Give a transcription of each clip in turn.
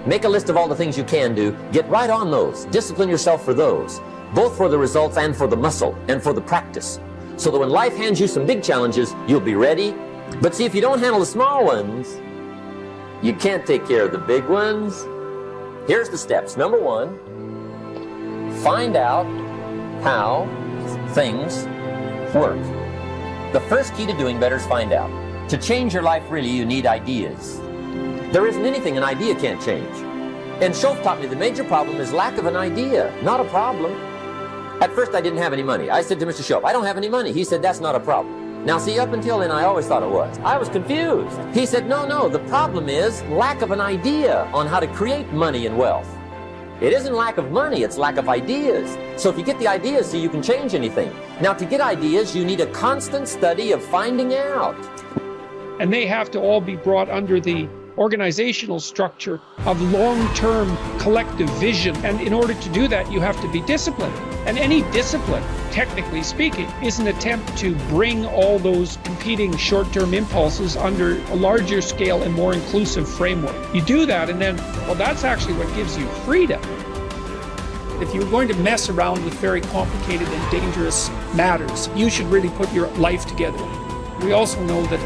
Make a list of all the things you can do. Get right on those. Discipline yourself for those, both for the results and for the muscle and for the practice. So that when life hands you some big challenges, you'll be ready. But see, if you don't handle the small ones, you can't take care of the big ones. Here's the steps. Number one, find out how things work. The first key to doing better is find out. To change your life, really, you need ideas. There isn't anything an idea can't change. And Schoaf taught me the major problem is lack of an idea, not a problem. At first, I didn't have any money. I said to Mr. Schoaf, I don't have any money. He said, that's not a problem. Now, see, up until then, I always thought it was. I was confused. He said, no, the problem is lack of an idea on how to create money and wealth. It isn't lack of money, it's lack of ideas. So if you get the ideas, see, you can change anything. Now, to get ideas, you need a constant study of finding out. And they have to all be brought under the organizational structure of long-term collective vision. And in order to do that, you have to be disciplined. And any discipline, technically speaking, is an attempt to bring all those competing short-term impulses under a larger scale and more inclusive framework. You do that, and then, well, that's actually what gives you freedom. If you're going to mess around with very complicated and dangerous matters, you should really put your life together. We also know that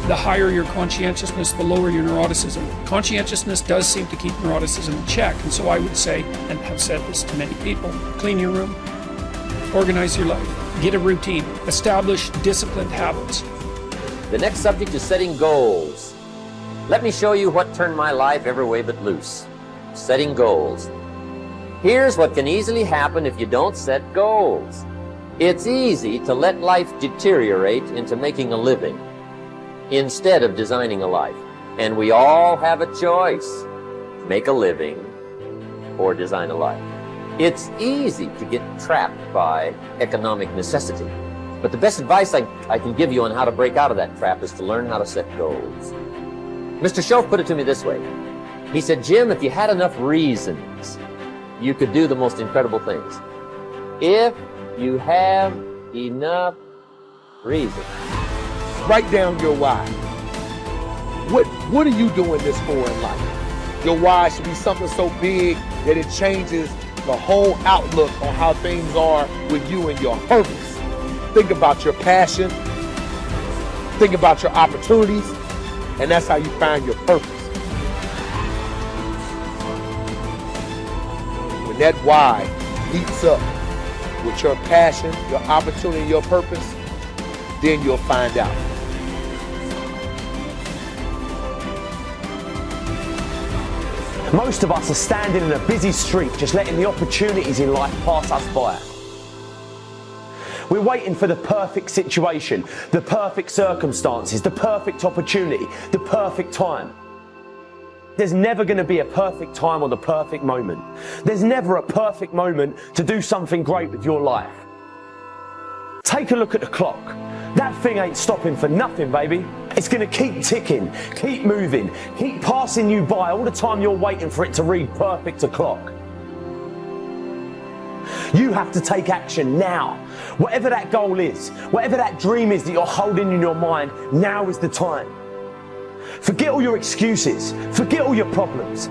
the higher your conscientiousness, the lower your neuroticism. Conscientiousness does seem to keep neuroticism in check, and so I would say, and have said this to many people, clean your room, organize your life, get a routine, establish disciplined habits. The next subject is setting goals. Let me show you what turned my life every way but loose. Setting goals. Here's what can easily happen if you don't set goals. It's easy to let life deteriorate into making a living instead of designing a life. And we all have a choice. Make a living or design a life. It's easy to get trapped by economic necessity. But the best advice I can give you on how to break out of that trap is to learn how to set goals. Mr. Schoaf put it to me this way. He said, Jim, if you had enough reasons, you could do the most incredible things. If you have enough reasons. Write down your why. What are you doing this for in life? Your why should be something so big that it changes the whole outlook on how things are with you and your purpose. Think about your passion. Think about your opportunities. And that's how you find your purpose. When that why meets up with your passion, your opportunity, and your purpose, then you'll find out. Most of us are standing in a busy street, just letting the opportunities in life pass us by. We're waiting for the perfect situation, the perfect circumstances, the perfect opportunity, the perfect time. There's never going to be a perfect time or the perfect moment. There's never a perfect moment to do something great with your life. Take a look at the clock. That thing ain't stopping for nothing, baby. It's going to keep ticking, keep moving, keep passing you by all the time you're waiting for it to read perfect o'clock. You have to take action now. Whatever that goal is, whatever that dream is that you're holding in your mind, now is the time. Forget all your excuses. Forget all your problems.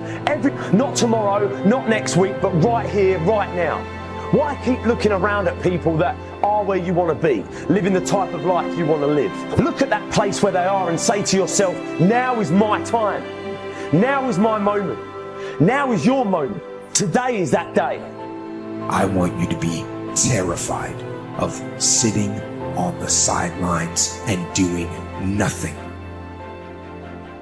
Not tomorrow, not next week, but right here, right now. Why keep looking around at people that are where you want to be, living the type of life you want to live? Look at that place where they are and say to yourself, now is my time. Now is my moment. Now is your moment. Today is that day. I want you to be terrified of sitting on the sidelines and doing nothing.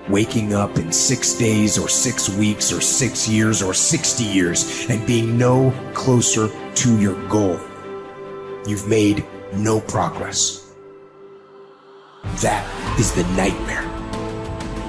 Waking up in 6 days or 6 weeks or 6 years or 60 years and being no closer to your goal. You've made no progress. That is the nightmare.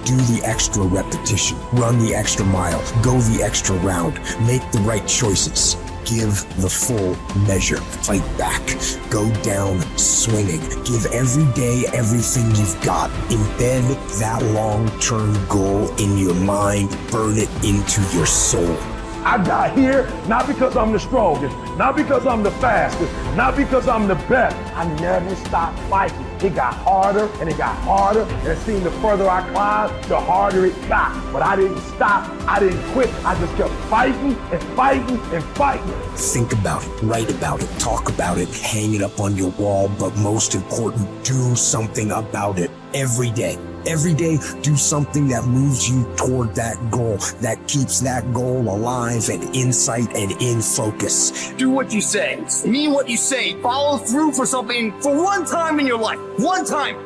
Do the extra repetition, run the extra mile, go the extra round, make the right choices. Give the full measure. Fight back. Go down swinging. Give every day everything you've got. Embed that long-term goal in your mind. Burn it into your soul. I got here not because I'm the strongest, not because I'm the fastest, not because I'm the best. I never stop fighting. it got harder and it got harder. And it seemed the further I climbed, the harder it got. But I didn't stop. I didn't quit. I just kept fighting and fighting and fighting. Think about it, write about it, talk about it, hang it up on your wall, but most important, do something about it every day. Every day, do something that moves you toward that goal, that keeps that goal alive and in sight and in focus. Do what you say, mean what you say, follow through for something for one time in your life. One time.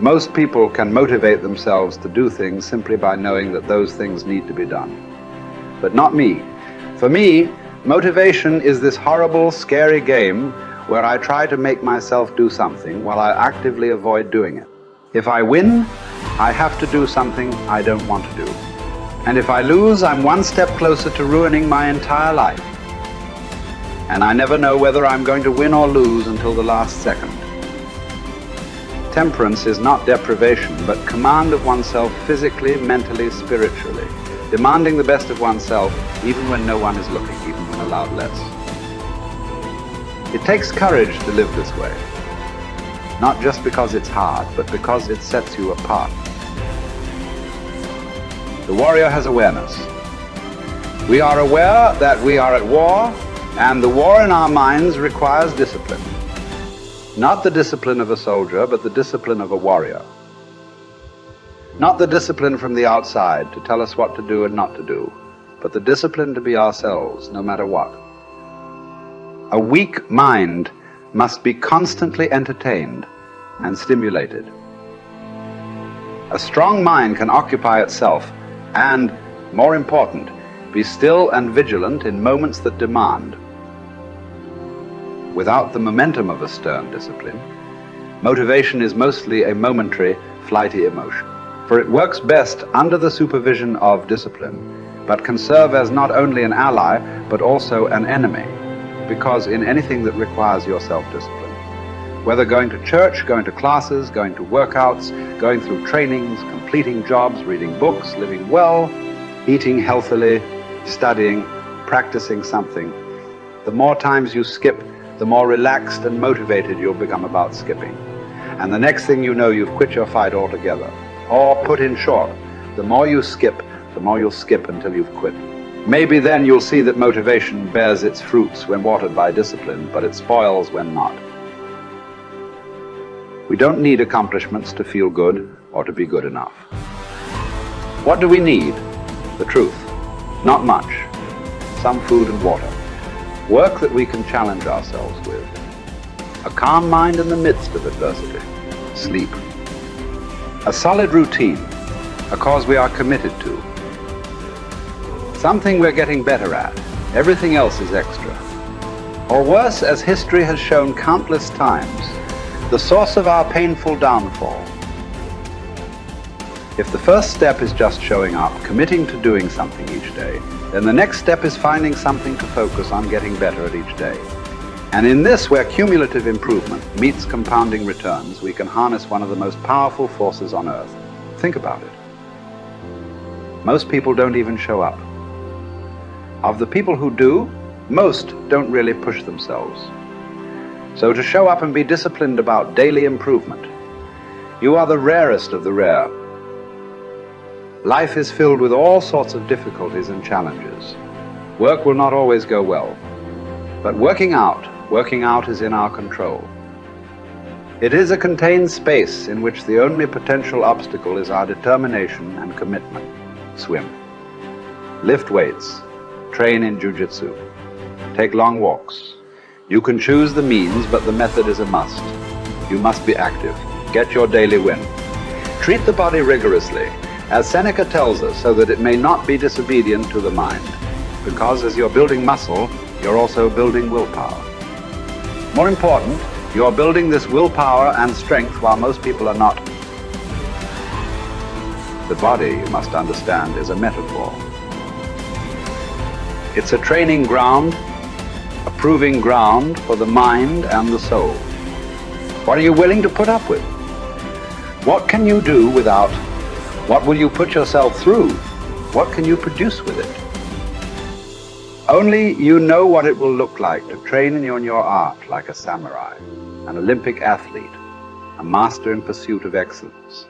Most people can motivate themselves to do things simply by knowing that those things need to be done. But not me. For me, motivation is this horrible, scary game where I try to make myself do something while I actively avoid doing it. If I win, I have to do something I don't want to do. And if I lose, I'm one step closer to ruining my entire life. And I never know whether I'm going to win or lose until the last second. Temperance is not deprivation, but command of oneself physically, mentally, spiritually. Demanding the best of oneself even when no one is looking, even when allowed less. It takes courage to live this way. Not just because it's hard, but because it sets you apart. The warrior has awareness. We are aware that we are at war, and the war in our minds requires discipline. Not the discipline of a soldier, but the discipline of a warrior. Not the discipline from the outside to tell us what to do and not to do, but the discipline to be ourselves, no matter what. A weak mind must be constantly entertained and stimulated. A strong mind can occupy itself and, more important, be still and vigilant in moments that demand. Without the momentum of a stern discipline, motivation is mostly a momentary, flighty emotion. For it works best under the supervision of discipline, but can serve as not only an ally, but also an enemy, because in anything that requires your self-discipline, whether going to church, going to classes, going to workouts, going through trainings, completing jobs, reading books, living well, eating healthily, studying, practicing something, the more times you skip, the more relaxed and motivated you'll become about skipping. And the next thing you know, you've quit your fight altogether. Or put in short, the more you skip, the more you'll skip until you've quit. Maybe then you'll see that motivation bears its fruits when watered by discipline, but it spoils when not. We don't need accomplishments to feel good or to be good enough. What do we need? The truth. Not much. Some food and water. Work that we can challenge ourselves with. A calm mind in the midst of adversity. Sleep. A solid routine, a cause we are committed to. Something we're getting better at. Everything else is extra. Or worse, as history has shown countless times, the source of our painful downfall. If the first step is just showing up, committing to doing something each day, then the next step is finding something to focus on getting better at each day. And in this, where cumulative improvement meets compounding returns, we can harness one of the most powerful forces on earth. Think about it. Most people don't even show up. Of the people who do, most don't really push themselves. So to show up and be disciplined about daily improvement, you are the rarest of the rare. Life is filled with all sorts of difficulties and challenges. Work will not always go well, but working out is in our control. It is a contained space in which the only potential obstacle is our determination and commitment. Swim. Lift weights. Train in jiu-jitsu. Take long walks. You can choose the means, but the method is a must. You must be active. Get your daily win. Treat the body rigorously, as Seneca tells us, so that it may not be disobedient to the mind. Because as you're building muscle, you're also building willpower. More important, you're building this willpower and strength while most people are not. The body, you must understand, is a metaphor. It's a training ground, a proving ground for the mind and the soul. What are you willing to put up with? What can you do without? What will you put yourself through? What can you produce with it? Only you know what it will look like to train in your art like a samurai, an Olympic athlete, a master in pursuit of excellence.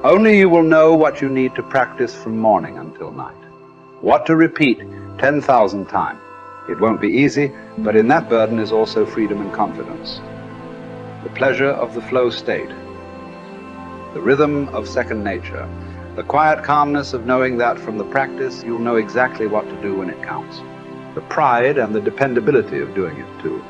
Only you will know what you need to practice from morning until night, what to repeat 10,000 times. It won't be easy, but in that burden is also freedom and confidence. The pleasure of the flow state, the rhythm of second nature, the quiet calmness of knowing that from the practice you'll know exactly what to do when it counts, the pride and the dependability of doing it too.